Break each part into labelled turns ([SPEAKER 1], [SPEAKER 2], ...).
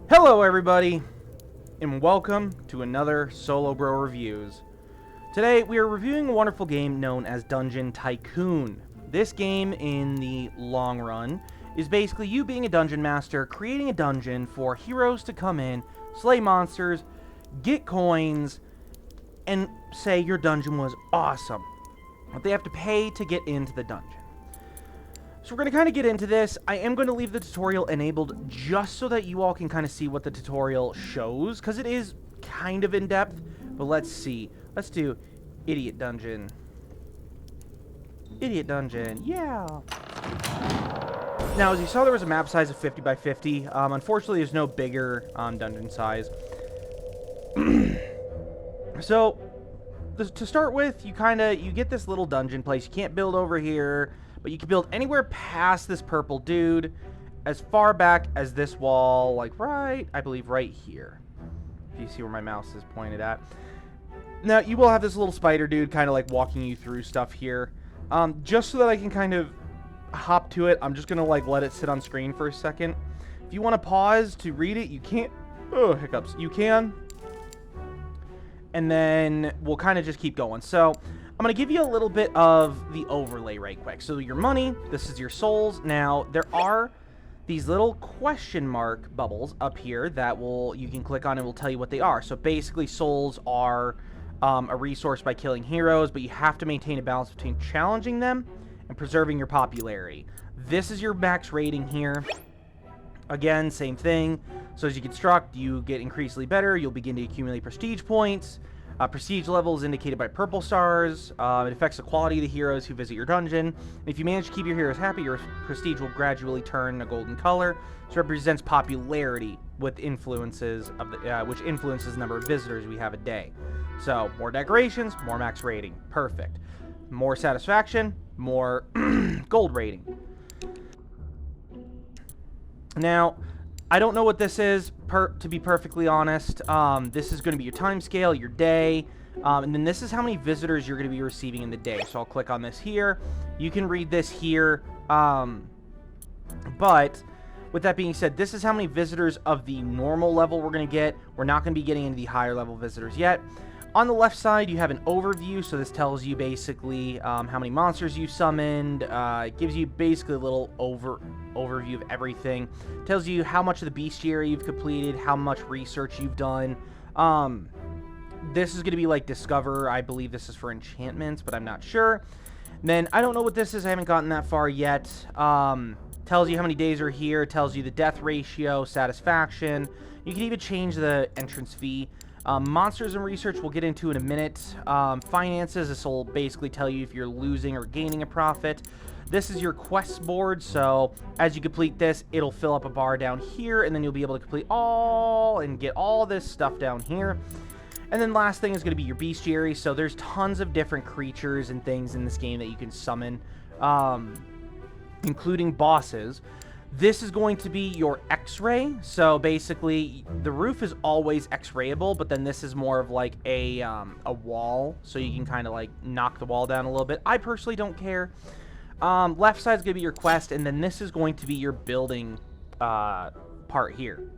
[SPEAKER 1] Hello everybody, and welcome to another Solo Bro Reviews. Today we are reviewing a wonderful game known as Dungeon Tycoon. This game, in the long run, is basically you being a dungeon master, creating a dungeon for heroes to come in, slay monsters, get coins, and say your dungeon was awesome. But they have to pay to get into the dungeon. So we're going to kind of get into this. I am going to leave the tutorial enabled just so that you all can kind of see what the tutorial shows, because it is kind of in-depth. But let's see. Let's do Idiot Dungeon. Idiot Dungeon. Yeah. Now, as you saw, there was a map size of 50 by 50. Unfortunately, there's no bigger dungeon size. So, to start with, you get this little dungeon place. You can't build over here, but you can build anywhere past this purple dude, as far back as this wall, like I believe right here. If you see where my mouse is pointed at. Now, you will have this little spider dude kind of like walking you through stuff here. Just so that I can kind of hop to it, I'm just going to like let it sit on screen for a second. If you want to pause to read it, you can't. Oh, hiccups. You can. And then we'll kind of just keep going. So I'm going to give you a little bit of the overlay right quick. So your money, this is your souls. Now, there are these little question mark bubbles up here that you can click on and will tell you what they are. So basically, souls are a resource by killing heroes, but you have to maintain a balance between challenging them and preserving your popularity. This is your max rating here. Again, same thing. So as you construct, you get increasingly better. You'll begin to accumulate prestige points. Prestige level is indicated by purple stars. It affects the quality of the heroes who visit your dungeon. And if you manage to keep your heroes happy, your prestige will gradually turn a golden color. This represents popularity with influences of which influences the number of visitors we have a day. So more decorations, more max rating. Perfect. More satisfaction, more gold rating. Now, I don't know what this is, to be perfectly honest. This is going to be your time scale, your day, and then this is how many visitors you're going to be receiving in the day. So I'll click on this here. You can read this here, but with that being said, this is how many visitors of the normal level we're going to get. We're not going to be getting into the higher level visitors yet. On the left side, you have an overview, so this tells you basically how many monsters you summoned. It gives you basically a little overview of everything. It tells you how much of the bestiary you've completed, how much research you've done. This is going to be like Discover. I believe this is for enchantments, but I'm not sure. And then, I don't know what this is. I haven't gotten that far yet. Tells you how many days are here. Tells you the death ratio, satisfaction. You can even change the entrance fee. Monsters and research we'll get into in a minute. Finances, this will basically tell you if you're losing or gaining a profit. This is your quest board, so as you complete this, it'll fill up a bar down here, and then you'll be able to complete all and get all this stuff down here. And then last thing is going to be your bestiary, so there's tons of different creatures and things in this game that you can summon, including bosses. This is going to be your X-ray. So basically, the roof is always X-rayable, but then this is more of like a wall, so you can kind of like knock the wall down a little bit. I personally don't care. Left side is going to be your quest, and then this is going to be your building part here.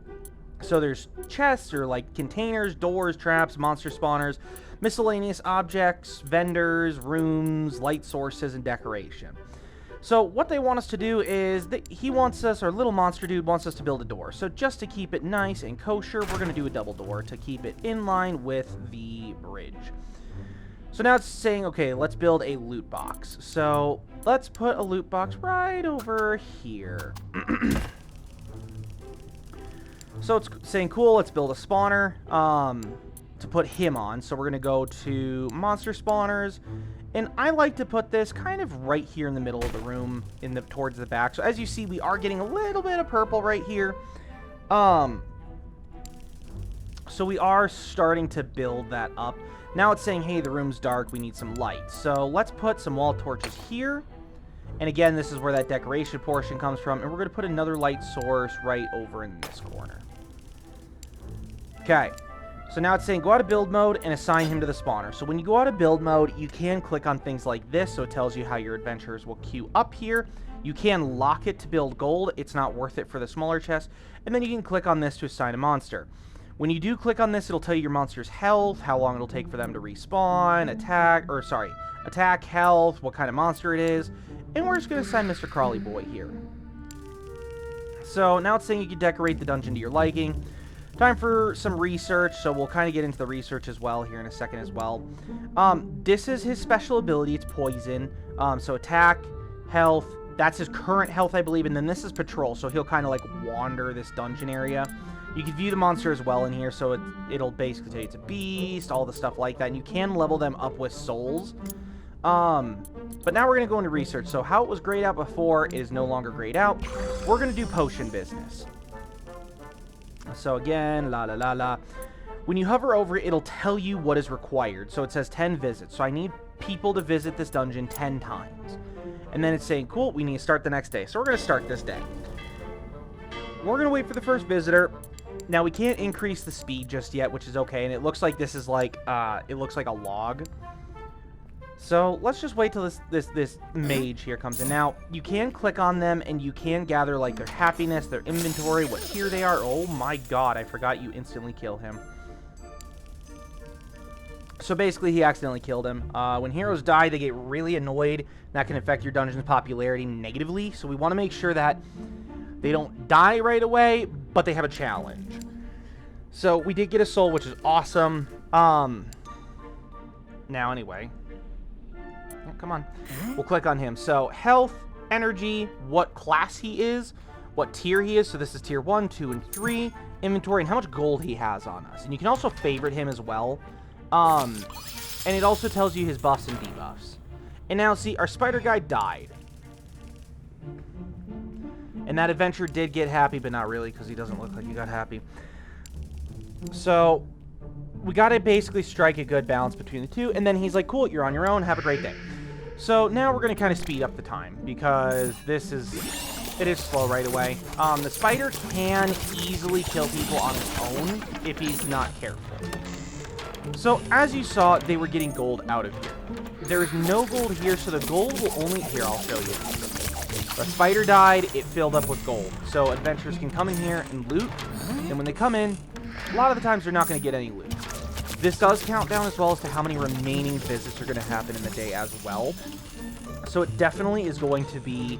[SPEAKER 1] So there's chests or like containers, doors, traps, monster spawners, miscellaneous objects, vendors, rooms, light sources, and decoration. So what they want us to do is, our little monster dude wants us to build a door. So just to keep it nice and kosher, we're going to do a double door to keep it in line with the bridge. So now it's saying, okay, let's build a loot box. So let's put a loot box right over here. So it's saying, cool, let's build a spawner to put him on. So we're going to go to monster spawners. And I like to put this kind of right here in the middle of the room, towards the back. So as you see, we are getting a little bit of purple right here. So we are starting to build that up. Now it's saying, hey, the room's dark, we need some light. So let's put some wall torches here. And again, this is where that decoration portion comes from. And we're going to put another light source right over in this corner. Okay. So now it's saying go out of build mode and assign him to the spawner. So when you go out of build mode, you can click on things like this. So it tells you how your adventurers will queue up here. You can lock it to build gold. It's not worth it for the smaller chest. And then you can click on this to assign a monster. When you do click on this, it'll tell you your monster's health, how long it'll take for them to respawn, attack, health, what kind of monster it is. And we're just going to assign Mr. Crawly Boy here. So now it's saying you can decorate the dungeon to your liking. Time for some research, so we'll kind of get into the research as well here in a second as well. This is his special ability. It's poison. So attack, health, that's his current health, I believe, and then this is patrol, so he'll kind of like wander this dungeon area. You can view the monster as well in here, so it'll basically tell you it's a beast, all the stuff like that, and you can level them up with souls. But now we're going to go into research. So how it was grayed out before is no longer grayed out. We're going to do potion business. So again, when you hover over it, it'll tell you what is required. So it says 10 visits. So I need people to visit this dungeon 10 times. And then it's saying, cool, we need to start the next day. So we're going to start this day. We're going to wait for the first visitor. Now we can't increase the speed just yet, which is okay. And it looks like this is like, it looks like a log. So let's just wait till this mage here comes in. Now, you can click on them and you can gather like their happiness, their inventory, what tier they are. Oh my god, I forgot you instantly kill him. So basically, he accidentally killed him. When heroes die, they get really annoyed. That can affect your dungeon's popularity negatively. So we want to make sure that they don't die right away, but they have a challenge. So we did get a soul, which is awesome. Now anyway. Oh, come on. We'll click on him. So health, energy, what class he is, what tier he is. So this is tier 1, 2, and 3. Inventory, and how much gold he has on us. And you can also favorite him as well. And it also tells you his buffs and debuffs. And now, see, our spider guy died. And that adventurer did get happy, but not really, because he doesn't look like he got happy. So we got to basically strike a good balance between the two. And then he's like, cool, you're on your own. Have a great day. So now we're going to kind of speed up the time, because it is slow right away. The spider can easily kill people on his own if he's not careful. So as you saw, they were getting gold out of here. There is no gold here, so the gold will only... Here, I'll show you. The spider died, it filled up with gold. So adventurers can come in here and loot. And when they come in, a lot of the times they're not going to get any loot. This does count down as well as to how many remaining visits are going to happen in the day as well. So it definitely is going to be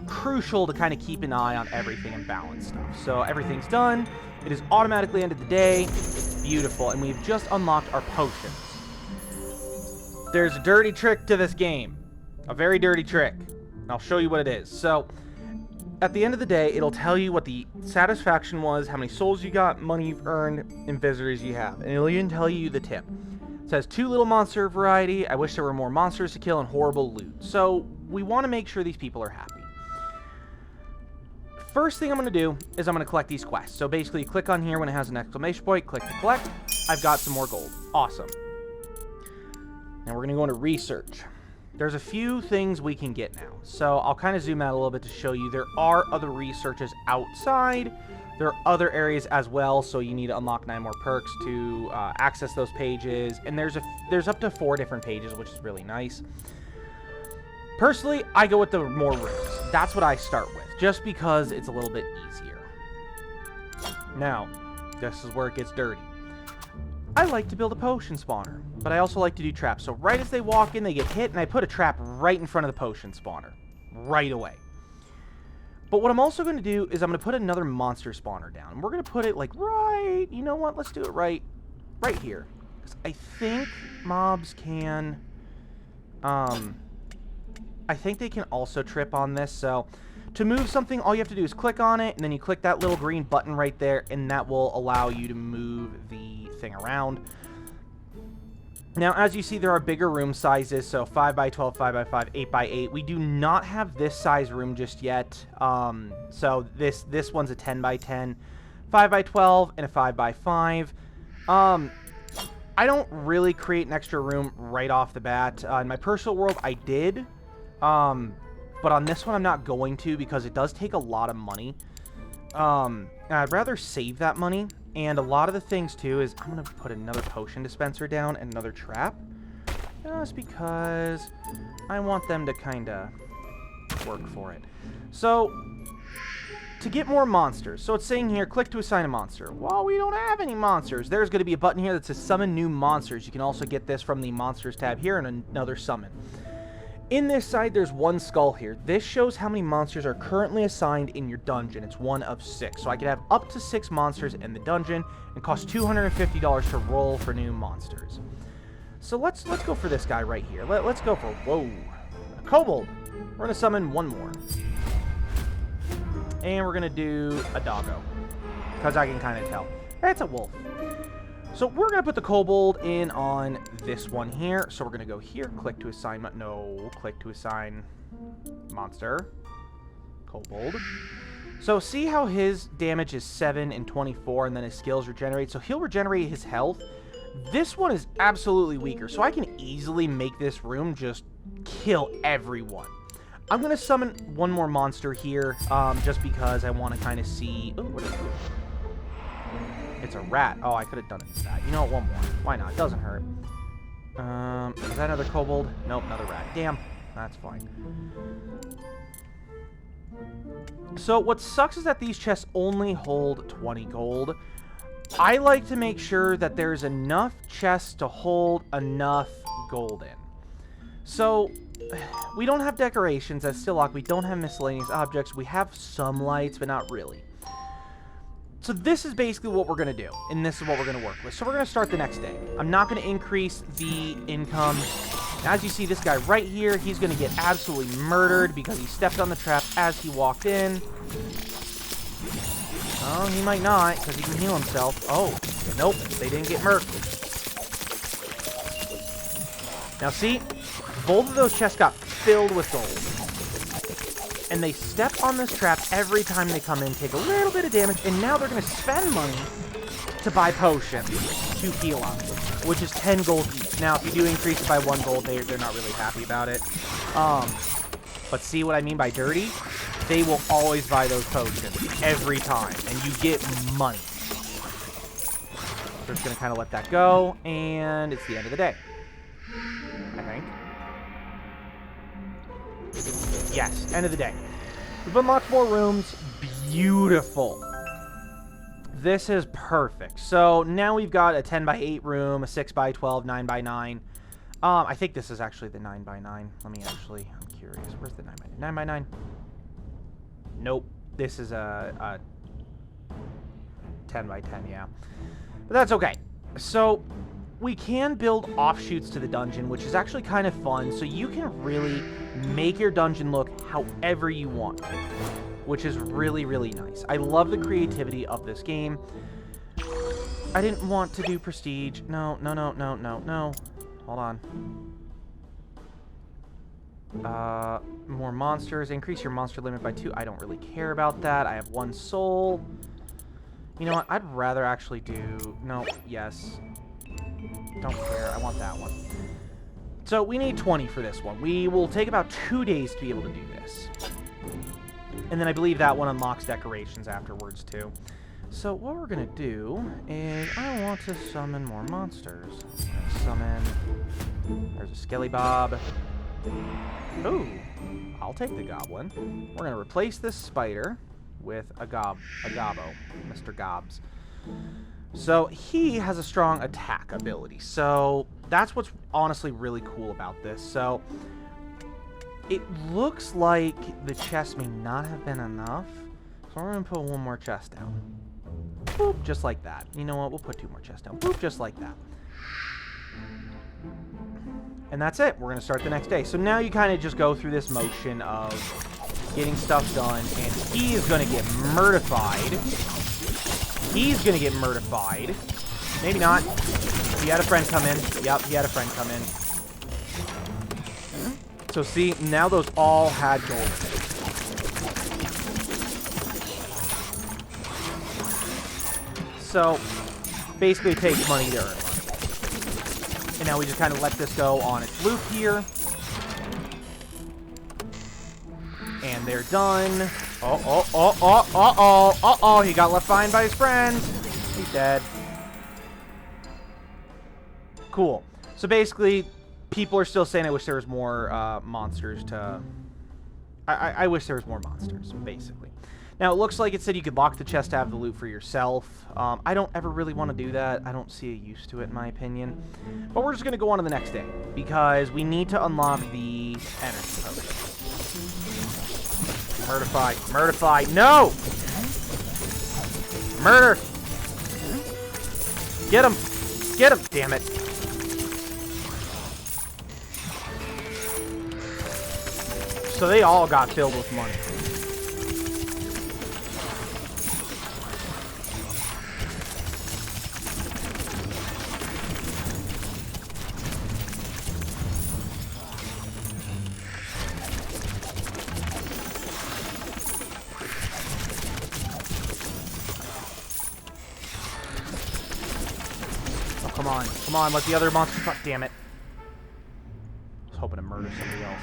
[SPEAKER 1] crucial to kind of keep an eye on everything and balance stuff. So everything's done. It is automatically ended the day. Beautiful. And we've just unlocked our potions. There's a dirty trick to this game. A very dirty trick. I'll show you what it is. So at the end of the day, it'll tell you what the satisfaction was, how many souls you got, money you've earned, and visitors you have. And it'll even tell you the tip. It says, 2 little monster variety. I wish there were more monsters to kill and horrible loot. So we want to make sure these people are happy. First thing I'm going to do is I'm going to collect these quests. So basically, click on here when it has an exclamation point, click to collect. I've got some more gold. Awesome. Now we're going to go into research. There's a few things we can get now. So I'll kind of zoom out a little bit to show you there are other researches outside. There are other areas as well, so you need to unlock 9 more perks to access those pages. And there's up to 4 different pages, which is really nice. Personally, I go with the more rooms. That's what I start with, just because it's a little bit easier. Now, this is where it gets dirty. I like to build a potion spawner, but I also like to do traps. So right as they walk in, they get hit, and I put a trap right in front of the potion spawner. Right away. But what I'm also going to do is I'm going to put another monster spawner down. We're going to put it, like, right... You know what? Let's do it right here. Because I think mobs can... I think they can also trip on this, so... To move something, all you have to do is click on it, and then you click that little green button right there, and that will allow you to move the thing around. Now, as you see, there are bigger room sizes, so 5x12, 5x5, 8x8. We do not have this size room just yet. So this one's a 10x10, 5x12, and a 5x5. I don't really create an extra room right off the bat. In my personal world, I did. But on this one, I'm not going to because it does take a lot of money. I'd rather save that money. And a lot of the things, too, is I'm going to put another potion dispenser down and another trap. Just because I want them to kind of work for it. So, to get more monsters. So it's saying here, click to assign a monster. Well, we don't have any monsters. There's going to be a button here that says summon new monsters. You can also get this from the monsters tab here and another summon. In this side, there's one skull here. This shows how many monsters are currently assigned in your dungeon. It's 1 of 6. So I could have up to 6 monsters in the dungeon and cost $250 to roll for new monsters. So let's go for this guy right here. Let's go for, whoa, a kobold. We're going to summon one more. And we're going to do a doggo, because I can kind of tell. It's a wolf. So we're going to put the kobold in on this one here. So we're going to go here, click to assign, click to assign monster, kobold. So see how his damage is 7 and 24, and then his skills regenerate. So he'll regenerate his health. This one is absolutely weaker, so I can easily make this room just kill everyone. I'm going to summon one more monster here, just because I want to kind of see... Oh, what is it? It's a rat. Oh, I could have done it with that. You know what? One more. Why not? It doesn't hurt. Is that another kobold? Nope, another rat. Damn. That's fine. So what sucks is that these chests only hold 20 gold. I like to make sure that there's enough chests to hold enough gold in. So, we don't have decorations. That's still locked. We don't have miscellaneous objects. We have some lights, but not really. So this is basically what we're going to do, and this is what we're going to work with. So we're going to start the next day. I'm not going to increase the income. As you see, this guy right here, he's going to get absolutely murdered because he stepped on the trap as he walked in. Oh, he might not, because he can heal himself. Oh, nope, they didn't get murked. Now see, both of those chests got filled with gold. And they step on this trap every time they come in, take a little bit of damage, and now they're going to spend money to buy potions to heal up, which is 10 gold each. Now, if you do increase it by 1 gold, they're not really happy about it. But see what I mean by dirty? They will always buy those potions every time, and you get money. So we're just going to kind of let that go, and it's the end of the day, I think. Yes, end of the day. We've unlocked more rooms. Beautiful. This is perfect. So now we've got a 10 by 8 room, a 6 by 12, 9 by 9. I think this is actually the 9 by 9. Let me actually, I'm curious. Where's the 9 by 9? 9 by 9? Nope. This is a 10 by 10, yeah. But that's okay. So we can build offshoots to the dungeon, which is actually kind of fun. So you can really make your dungeon look however you want, which is really, really nice. I love the creativity of this game. I didn't want to do prestige. No. Hold on. More monsters. Increase your monster limit by 2. I don't really care about that. I have 1 soul. You know what? I'd rather actually do... No, yes. Don't care. I want that one. So we need 20 for this one. We will take about 2 days to be able to do this. And then I believe that one unlocks decorations afterwards too. So what we're going to do is I want to summon more monsters. Summon... There's a Skelly Bob. Ooh, I'll take the goblin. We're going to replace this spider with a gobbo, Mr. Gobs. So he has a strong attack ability. So that's what's honestly really cool about this. So it looks like the chest may not have been enough. So we're going to put 1 more chest down. Boop, just like that. You know what? We'll put 2 more chests down. Boop, just like that. And that's it. We're going to start the next day. So now you kind of just go through this motion of getting stuff done. And he is going to get murdified. He's going to get murdified. Maybe not. He had a friend come in. Yep, he had a friend come in. So see, now those all had gold in it. So, basically it takes money to earn money. And now we just kind of let this go on its loop here. And they're done. Uh-oh. He got left behind by his friends. He's dead. Cool. So basically, people are still saying I wish there was more monsters to... I wish there was more monsters, basically. Now, it looks like it said you could lock the chest to have the loot for yourself. I don't ever really want to do that. I don't see a use to it, in my opinion. But we're just going to go on to the next day, because we need to unlock the energy potion. Murderfy. Murderfy. No! Murder! Get him! Get him! Damn it. So they all got filled with money. Oh, come on. Come on, let the other monster... Fuck, damn it. I was hoping to murder somebody else.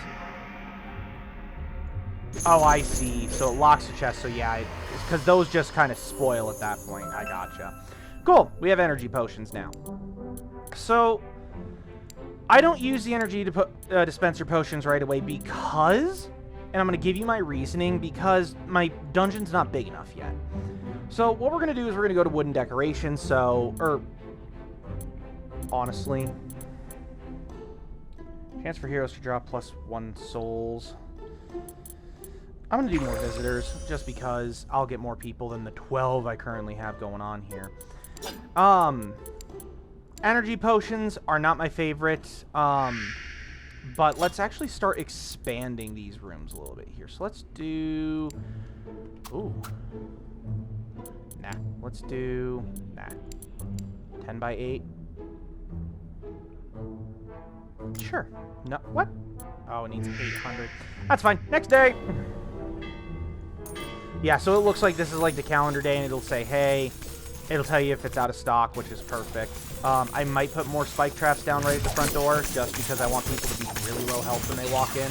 [SPEAKER 1] Oh, I see. So it locks the chest, so yeah, it's because those just kind of spoil at that point. I gotcha. Cool. We have energy potions now. So, I don't use the energy dispenser potions right away because, and I'm going to give you my reasoning, because my dungeon's not big enough yet. So, what we're going to do is we're going to go to wooden decorations, honestly, chance for heroes to drop +1 souls. I'm going to do more visitors, just because I'll get more people than the 12 I currently have going on here. Energy potions are not my favorite, but let's actually start expanding these rooms a little bit here. So let's do... Ooh. Nah. Let's do... Nah. 10 by 8. Sure. No. What? Oh, it needs 800. That's fine. Next day! Yeah, so it looks like this is like the calendar day, and it'll say, hey, it'll tell you if it's out of stock, which is perfect. I might put more spike traps down right at the front door, just because I want people to be really low health when they walk in.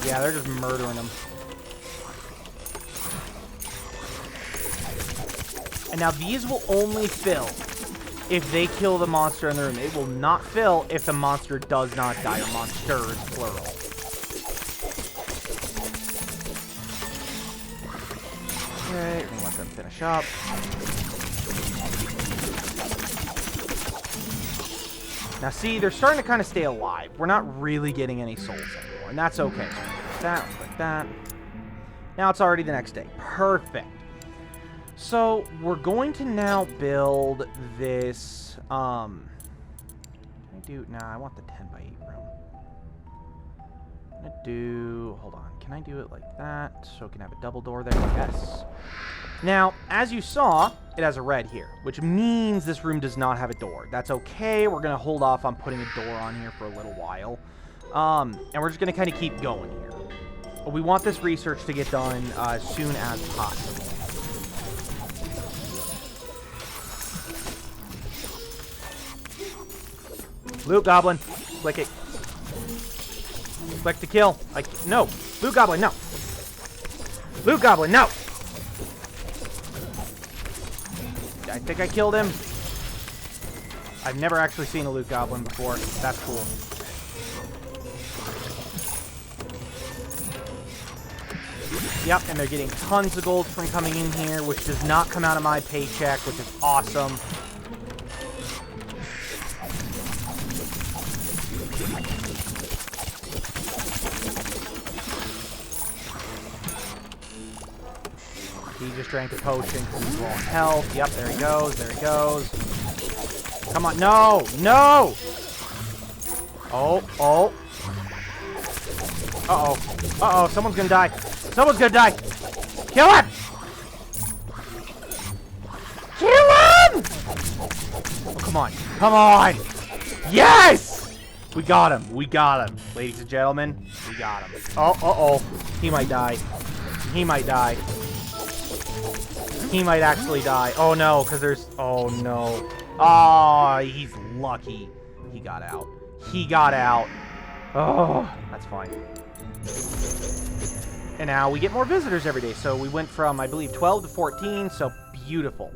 [SPEAKER 1] Yeah, they're just murdering them. And now these will only fill if they kill the monster in the room. It will not fill if the monster does not die, or monsters, plural. Okay, we're gonna let them finish up. Now see, they're starting to kind of stay alive. We're not really getting any souls anymore, and that's okay. So like that, like that. Now it's already the next day. Perfect. So, we're going to now build this, can I do, nah, I want the 10 by 8 room. I'm gonna do, hold on, can I do it like that, so it can have a double door there? Yes. Now, as you saw, it has a red here, which means this room does not have a door. That's okay, we're gonna hold off on putting a door on here for a little while. And we're just gonna kind of keep going here. But we want this research to get done as soon as possible. Loot Goblin. Click it. Click to kill. No. Loot Goblin, no. Loot Goblin, no. I think I killed him. I've never actually seen a Loot Goblin before. That's cool. Yep, and they're getting tons of gold from coming in here, which does not come out of my paycheck, which is awesome. He just drank a potion because he's low on health. Yep, there he goes. There he goes. Come on. No! No! Oh. Oh. Uh-oh. Uh-oh. Someone's gonna die. Someone's gonna die. Kill him! Kill him! Oh, come on. Come on! Yes! We got him. We got him. Ladies and gentlemen, we got him. Oh, uh-oh. He might die. He might die. He might actually die. Oh, no, because there's... Oh, no. Oh, he's lucky. He got out. He got out. Oh, that's fine. And now we get more visitors every day. So we went from, I believe, 12 to 14. So beautiful.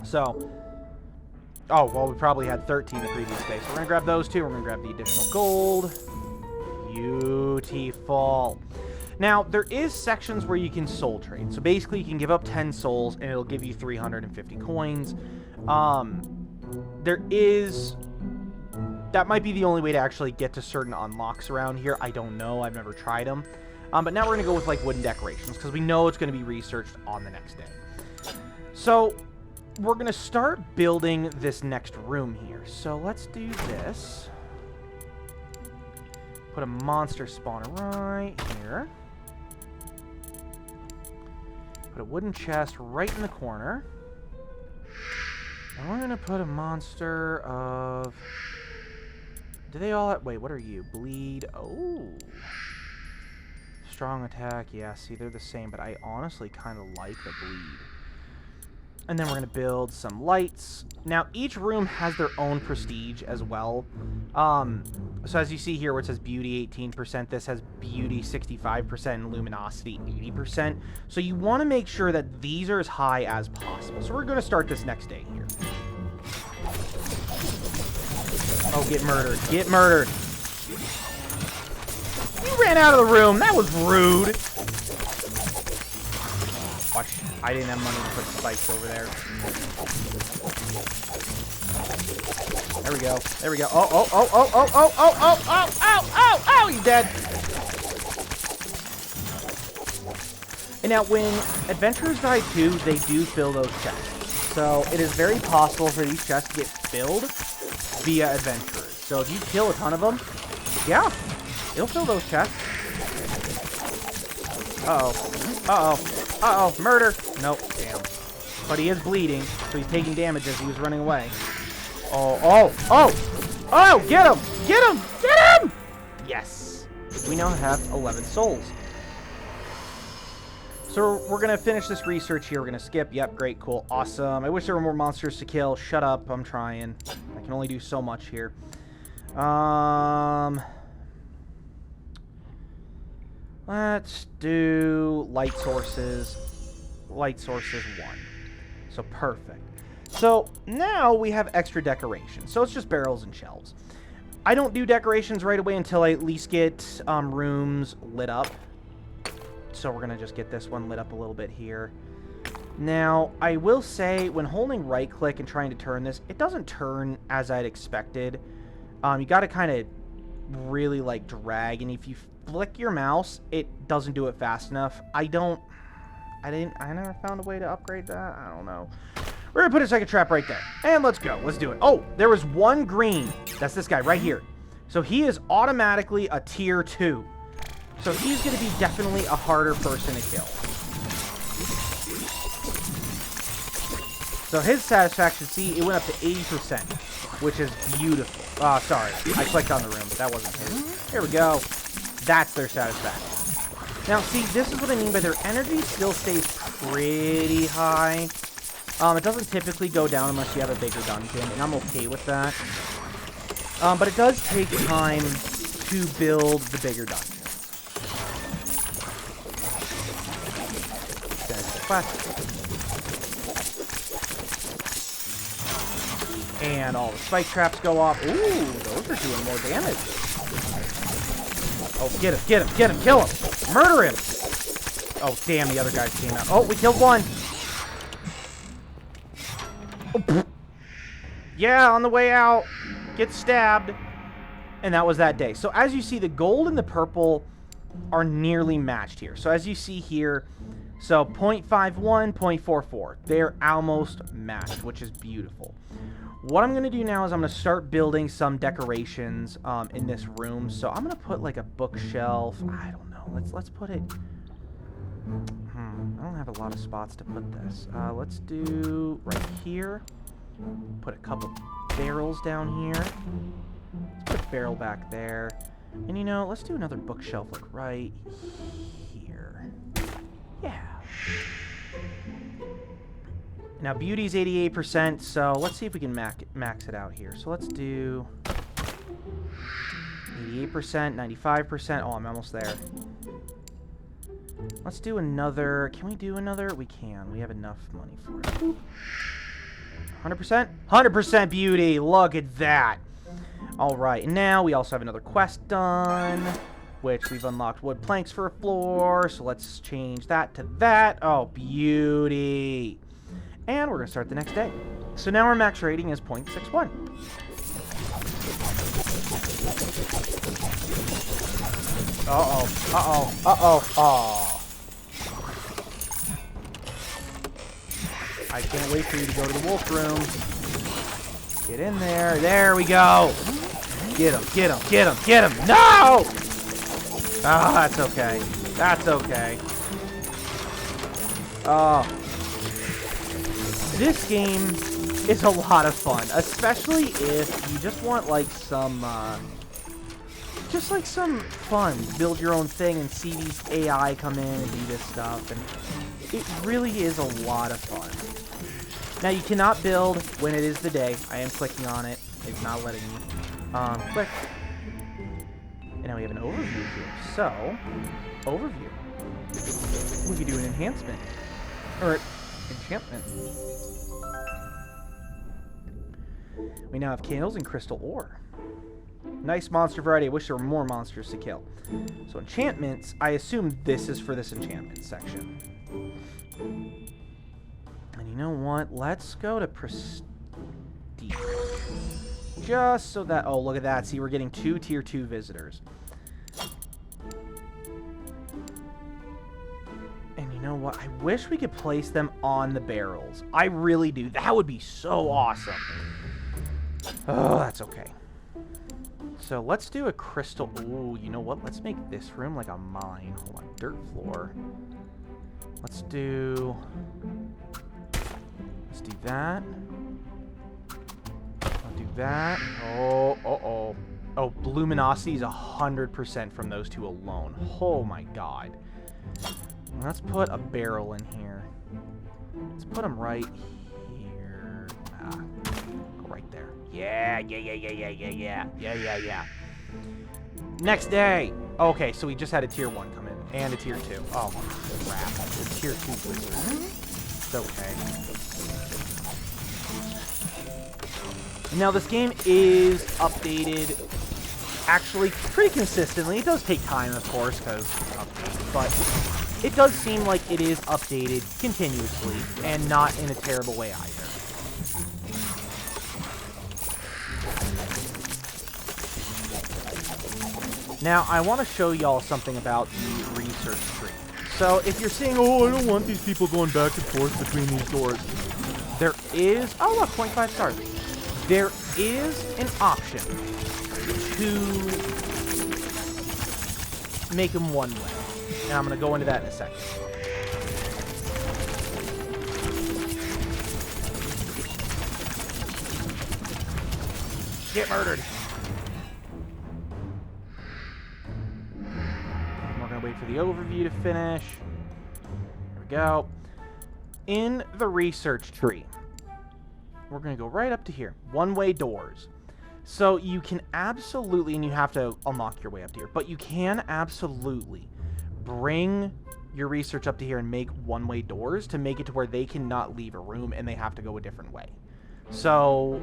[SPEAKER 1] So Oh, well, we probably had 13 the previous day. So we're going to grab those two. We're going to grab the additional gold. Beautiful. Now, there is sections where you can soul trade. So basically, you can give up 10 souls, and it'll give you 350 coins. There is... That might be the only way to actually get to certain unlocks around here. I don't know. I've never tried them. But now we're going to go with, like, wooden decorations, because we know it's going to be researched on the next day. So... we're going to start building this next room here. So let's do this. Put a monster spawner right here. Put a wooden chest right in the corner. And we're going to put a monster of... Do they all... Wait, what are you? Bleed. Oh. Strong attack. Yeah, see, they're the same, but I honestly kind of like the bleed. And then we're going to build some lights. Now, each room has their own prestige as well. So as you see here where it says beauty 18%, this has beauty 65% and luminosity 80%. So you want to make sure that these are as high as possible. So we're going to start this next day here. Oh, get murdered. Get murdered. You ran out of the room. That was rude. Watch. I didn't have money to put spikes over there. There we go. There we go. Oh, oh, oh, oh, oh, oh, oh, oh, oh, oh, oh, oh, he's dead. And now, when adventurers die too, they do fill those chests. So it is very possible for these chests to get filled via adventurers. So if you kill a ton of them, yeah, it'll fill those chests. Uh-oh. Uh-oh. Uh-oh, murder! Nope, damn. But he is bleeding, so he's taking damage as he was running away. Oh, oh, oh! Oh, get him! Get him! Get him! Yes! We now have 11 souls. So we're going to finish this research here. We're going to skip. Yep, great, cool, awesome. I wish there were more monsters to kill. Shut up, I'm trying. I can only do so much here. Let's do light sources. Light sources 1. So perfect. So now we have extra decorations. So it's just barrels and shelves. I don't do decorations right away until I at least get rooms lit up. So we're going to just get this one lit up a little bit here. Now, I will say, when holding right click and trying to turn this, it doesn't turn as I'd expected. You got to kind of really like drag, and if you flick your mouse, it doesn't do it fast enough. I never found a way to upgrade that. I don't know. We're gonna put a second trap right there, and let's go. Let's do it. Oh, there was one green. That's this guy right here. So he is automatically a tier 2. So he's gonna be definitely a harder person to kill. So his satisfaction, see, it went up to 80%, which is beautiful. Sorry, I clicked on the room. That wasn't his. Here we go. That's their satisfaction. Now, see, this is what I mean by their energy still stays pretty high. It doesn't typically go down unless you have a bigger dungeon, and I'm okay with that. But it does take time to build the bigger dungeon. And all the spike traps go off. Ooh, those are doing more damage. Oh, get him, get him, get him, kill him! Murder him! Oh, damn, the other guys came out. Oh, we killed one! Oh, yeah, on the way out, get stabbed. And that was that day. So as you see, the gold and the purple are nearly matched here. So as you see here, so 0.51, 0.44. They're almost matched, which is beautiful. What I'm going to do now is I'm going to start building some decorations in this room. So I'm going to put like a bookshelf. I don't know. Let's put it... I don't have a lot of spots to put this. Let's do right here. Put a couple barrels down here. Let's put a barrel back there. And you know, let's do another bookshelf like right here. Yeah. Now, beauty's 88%, so let's see if we can max it out here. So let's do 88%, 95%. Oh, I'm almost there. Let's do another. Can we do another? We can. We have enough money for it. 100%? 100% beauty. Look at that. All right, and now we also have another quest done, which we've unlocked wood planks for a floor. So let's change that to that. Oh, beauty. And we're going to start the next day. So now our max rating is 0.61. Oh. I can't wait for you to go to the wolf room. Get in there. There we go. Get him. No! Oh, that's okay. That's okay. Oh. This game is a lot of fun, especially if you just want like some fun. Build your own thing and see these AI come in and do this stuff, and it really is a lot of fun. Now you cannot build when it is the day. I am clicking on it. It's not letting me. Click. And now we have an overview here. So, overview. We can do an enhancement. Or enchantment. We now have candles and crystal ore. Nice monster variety. I wish there were more monsters to kill. So enchantments, I assume this is for this enchantment section. And you know what? Let's go to prestige. Just so that... Oh, look at that. See, we're getting 2 tier 2 visitors. And you know what? I wish we could place them on the barrels. I really do. That would be so awesome. Oh, that's okay. So let's do a crystal... Ooh, you know what? Let's make this room like a mine. Hold on. Dirt floor. Let's do that. I'll do that. Oh. Oh, luminosity is 100% from those two alone. Oh my god. Let's put a barrel in here. Let's put them right here. Go right there. Yeah. Next day. Okay, so we just had a tier 1 come in. And a tier 2. Oh, crap. The tier 2 wizard. It's okay. Now, this game is updated actually pretty consistently. It does take time, of course, because updates, but it does seem like it is updated continuously and not in a terrible way either. Now, I want to show y'all something about the research tree. So, if you're saying, oh, I don't want these people going back and forth between these doors, there is... Oh, look, 0.5 stars. There is an option to make them one way. And I'm going to go into that in a second. Get murdered. We're going to wait for the overview to finish. There we go. In the research tree, we're going to go right up to here. One-way doors. So you can absolutely, and you have to unlock your way up to here, but you can absolutely bring your research up to here and make one-way doors to make it to where they cannot leave a room and they have to go a different way. So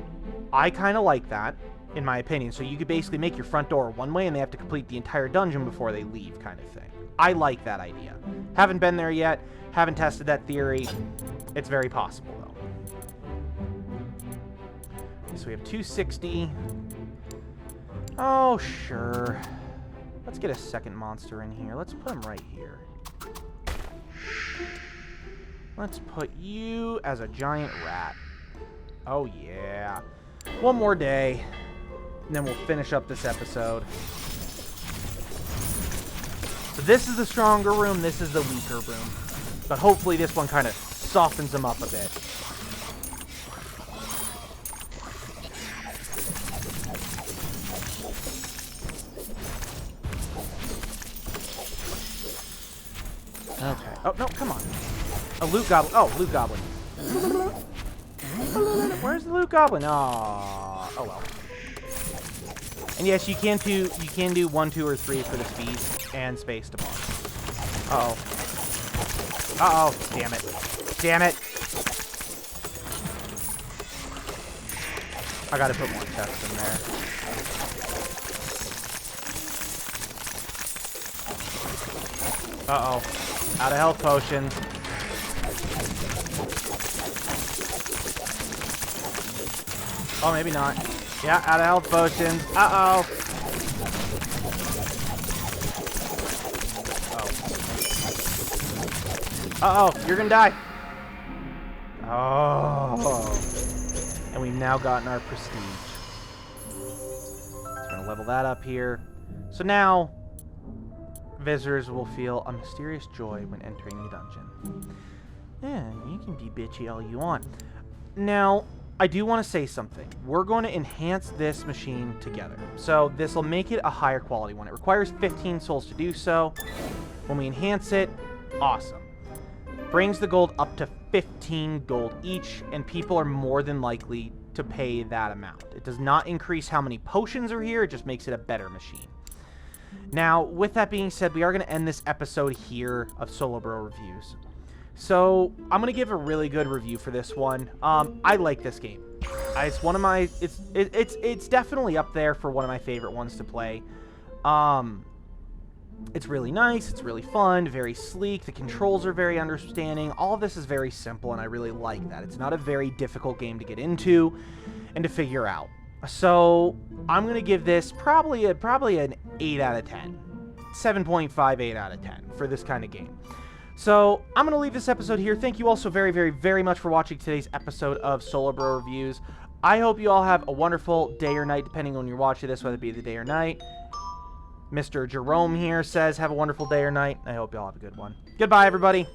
[SPEAKER 1] I kind of like that, in my opinion. So you could basically make your front door one way and they have to complete the entire dungeon before they leave, kind of thing. I like that idea. Haven't been there yet. Haven't tested that theory. It's very possible, though. So we have 260. Oh, sure. Let's get a second monster in here. Let's put him right here. Let's put you as a giant rat. Oh, yeah. One more day, and then we'll finish up this episode. So this is the stronger room. This is the weaker room. But hopefully this one kind of softens them up a bit. Okay. Oh, no, come on. A loot goblin. Oh, loot goblin. Where's the loot goblin? Oh well. And yes, you can do 1, 2, or 3 for the speed and space to bar. Uh-oh. Uh-oh. Damn it. Damn it. I gotta put more chests in there. Uh-oh. Out of health potions. Oh, maybe not. Yeah, out of health potions. Uh-oh. Uh-oh, you're gonna die. Oh. And we've now gotten our prestige. So we're gonna level that up here. So now, visitors will feel a mysterious joy when entering the dungeon. Yeah, you can be bitchy all you want. Now, I do want to say something. We're going to enhance this machine together. So this will make it a higher quality one. It requires 15 souls to do so. When we enhance it, awesome. Brings the gold up to 15 gold each, and people are more than likely to pay that amount. It does not increase how many potions are here, it just makes it a better machine. Now, with that being said, we are going to end this episode here of Solo Bro Reviews. So, I'm going to give a really good review for this one. I like this game. It's one of my... It's definitely up there for one of my favorite ones to play. It's really nice, it's really fun, very sleek, the controls are very understanding. All of this is very simple, and I really like that. It's not a very difficult game to get into and to figure out. So, I'm going to give this probably an 8 out of 10. 7.5, 8 out of 10 for this kind of game. So, I'm going to leave this episode here. Thank you all so very, very, very much for watching today's episode of Solo Bro Reviews. I hope you all have a wonderful day or night, depending on when you're watching this, whether it be the day or night. Mr. Jerome here says, have a wonderful day or night. I hope you all have a good one. Goodbye, everybody.